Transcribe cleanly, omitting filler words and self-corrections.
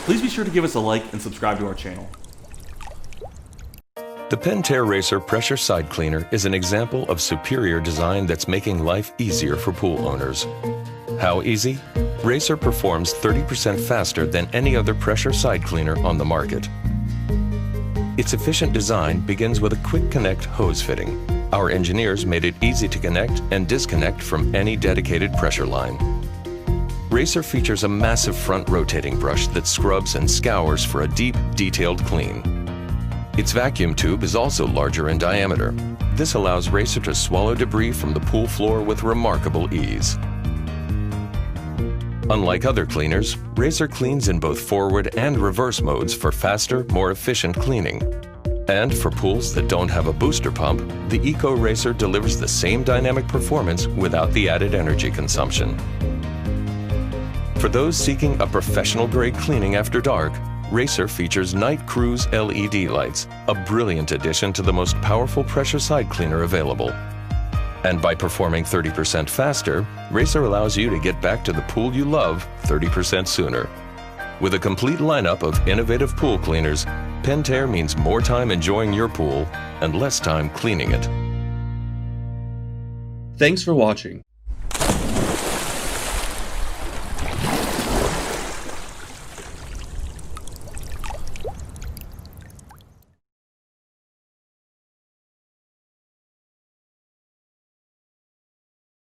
Please be sure to give us a like and subscribe to our channel. The Pentair Racer Pressure Side Cleaner is an example of superior design that's making life easier for pool owners. How easy? Racer performs 30% faster than any other pressure side cleaner on the market. Its efficient design begins with a quick connect hose fitting. Our engineers made it easy to connect and disconnect from any dedicated pressure line. Racer features a massive front rotating brush that scrubs and scours for a deep, detailed clean. Its vacuum tube is also larger in diameter. This allows Racer to swallow debris from the pool floor with remarkable ease. Unlike other cleaners, Racer cleans in both forward and reverse modes for faster, more efficient cleaning. And for pools that don't have a booster pump, the Eco Racer delivers the same dynamic performance without the added energy consumption. For those seeking a professional-grade cleaning after dark, Racer features Night Cruise LED lights, a brilliant addition to the most powerful pressure side cleaner available. And by performing 30% faster, Racer allows you to get back to the pool you love 30% sooner. With a complete lineup of innovative pool cleaners, Pentair means more time enjoying your pool and less time cleaning it. Thanks for watching.